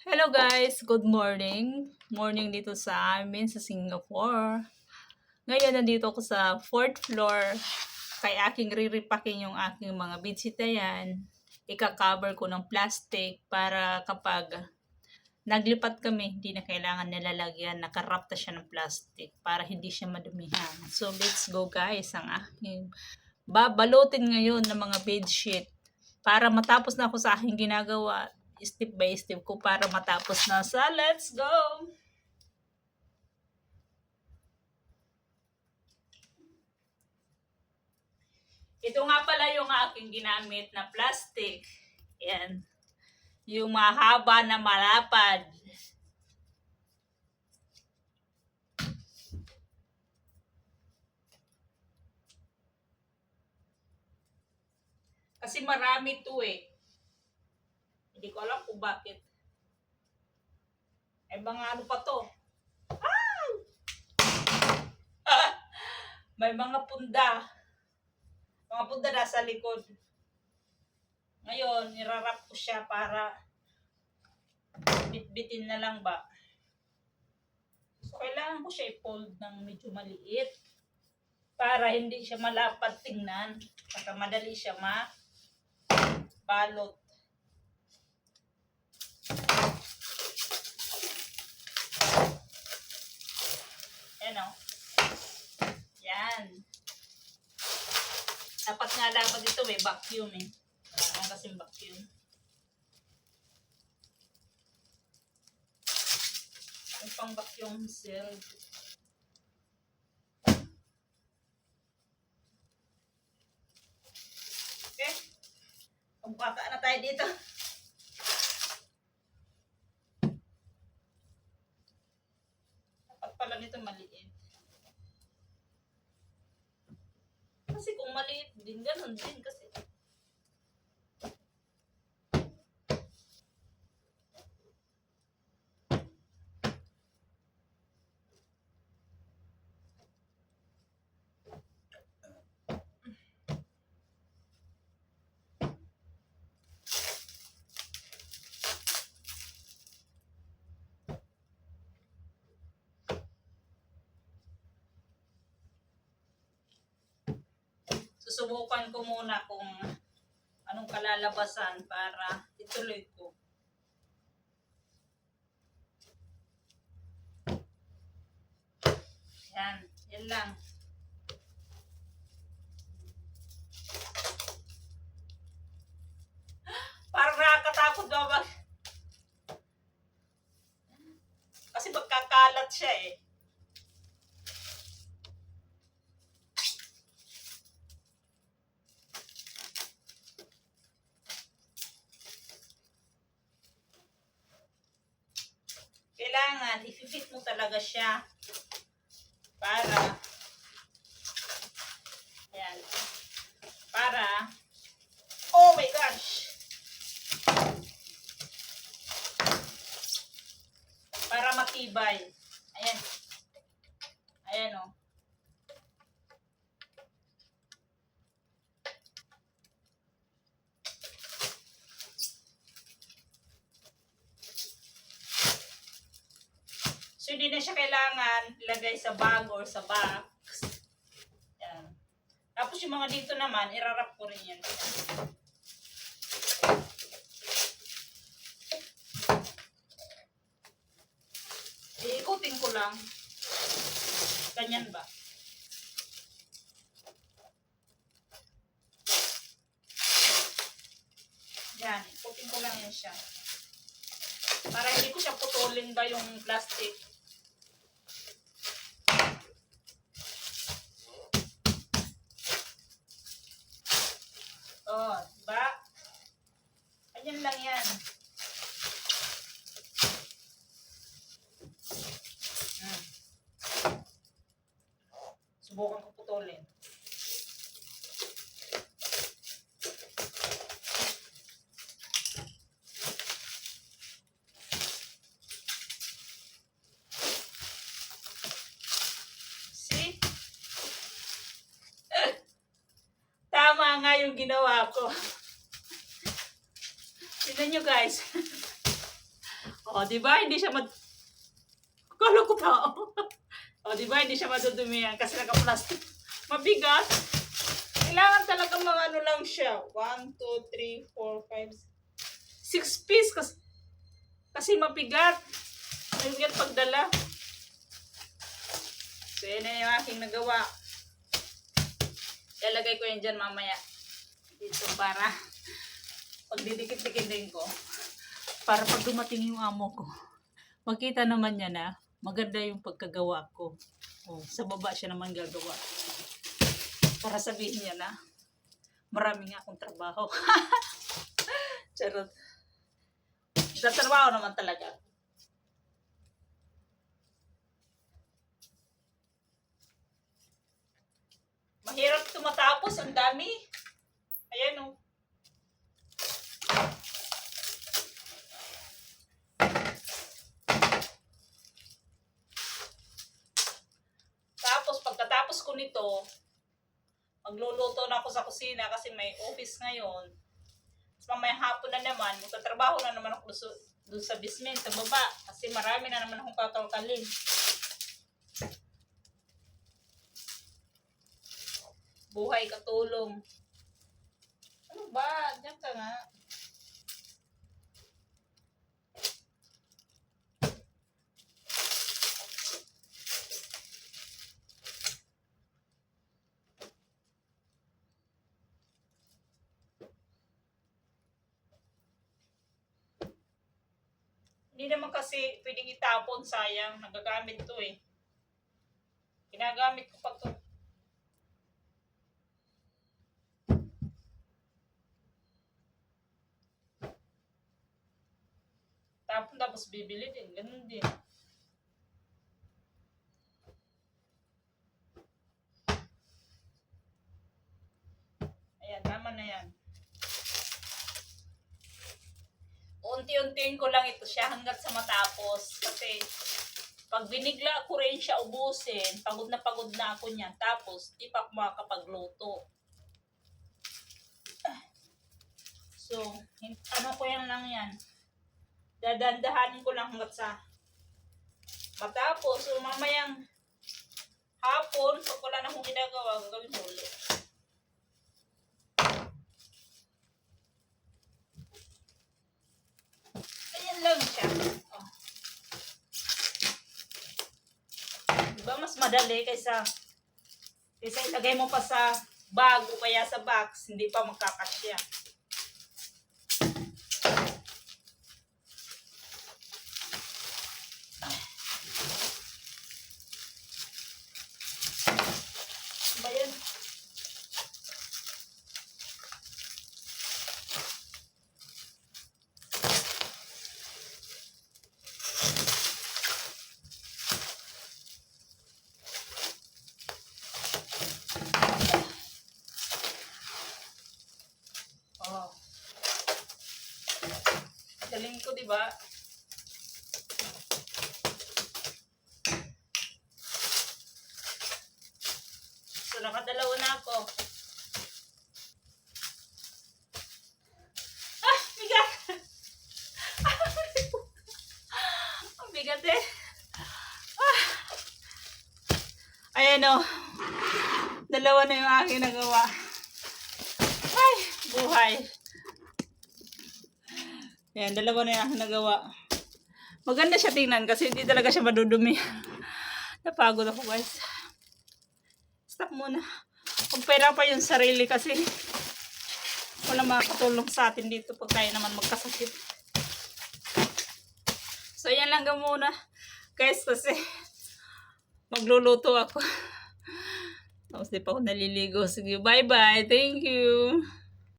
Hello guys, good morning. Morning dito sa amin sa Singapore. Ngayon nandito ako sa 4th floor kay aking riripakin yung aking mga bidsitayan. Ika-cover ko ng plastic para kapag naglipat kami, hindi na kailangan nilalagyan. Nakarap na siya ng plastic para hindi siya madumihan. So let's go guys, ang aking babalutin ngayon ng mga bedsheet para matapos na ako sa aking ginagawa step by step ko para matapos na sa let's go! Ito nga pala yung aking ginamit na plastic. Yan. Yung mahaba na malapad. Kasi marami to eh. Hindi ko alam kung bakit. Eh mga ano pa to? May mga punda. Mga punda nasa likod. Ngayon, nirarap ko siya para bitbitin na lang ba. So, kailangan ko siya i-fold ng medyo maliit para hindi siya malapad tingnan. Saka madali siya balot. Yan o. Yan. Dapat nga dapat dito may vacuum eh. Wala nga kasing vacuum. Yung pang vacuum seal. Okay. Pagpaka na tayo dito. Dapat pala nito maliit. Kasi kung maliit din, ganun din kasi. Susubukan ko muna kung anong kalalabasan para ituloy ko. Yan. Yan lang. Parang nakakatakot ba? Kasi magkakalat siya eh. Kailangan i-fit mo talaga siya para ayan, para oh my gosh, para matibay. Ayan. Ayan o. So, hindi na siya kailangan ilagay sa bag or sa box. Yan. Tapos yung mga dito naman, irarap ko rin yan. Iikutin ko lang. Ganyan ba? Yan. Ikutin ko lang yan siya. Para hindi ko siya putulin ba yung plastic. Oh, diba? Ganyan lang yan. Subukan ko putulin. See? Tama nga yung ginawa ko. Tignan nyo guys. O, di ba? Hindi siya Kala ko tao. O, di ba? Hindi siya madudumihan kasi naka-plastic. Mabigat. Kailangan talaga mga ano lang siya. 1, 2, 3, 4, 5, 6 piece kasi mabigat. Mabigat pagdala. So, yan na yung aking nagawa. Ilalagay ko yan dyan mamaya. Dito para pag didikit-dikitin ko. Para pag dumating yung amo ko, makita naman niya na maganda yung pagkagawa ko. Oh, sa baba siya naman gagawa. Para sabihin niya na marami nga akong trabaho. Charot. Sa trabaho naman talaga. Mahirap ito matapos. Ang dami. Ayan o. Tapos, pagkatapos ko nito, magluluto na ako sa kusina kasi may office ngayon. Tapos mamaya hapon na naman, magtatrabaho na naman ako doon sa basement, sa baba. Kasi marami na naman akong kakalkalin. Buhay katulong. Ano ba? Diyan ka nga. Hindi naman kasi pwedeng itapon, sayang. Nagagamit to eh. Ginagamit ko pag to. Tapon tapos bibili din. Ganun din. Ayan, tama na yan. Unti-untiin ko lang ito siya hanggat sa matapos. Kasi pag binigla ko rin siya ubusin, pagod na ako niyan. Tapos, di pa ako makakapagluto. So, ano ko yan lang yan. Dadandahanin ko lang hanggat sa matapos. So, mamayang hapon, pag wala na akong ginagawa, gagawin mo ulit. Ayan lang siya. Oh. Diba mas madali kaysa ilagay mo pa sa bag o kaya sa box, hindi pa magkakasya. Ba yan? Oh. Galing ko, di ba? So, nakadalawa na ako. Ah! Bigat! Ang bigat eh. Ah! Ayan o. Dalawa na yung aking nagawa. Ay! Buhay. Ayan, dalawa na yung aking nagawa. Maganda siya tingnan kasi hindi talaga siya madudumi. Napagod ako guys. Stop muna. Pagpera pa yung sarili kasi walang makakatulong sa atin dito pag tayo naman magkasakit. So, yan lang muna. Guys, kasi magluluto ako. Tapos di pa ako naliligo. Sige, bye-bye. Thank you.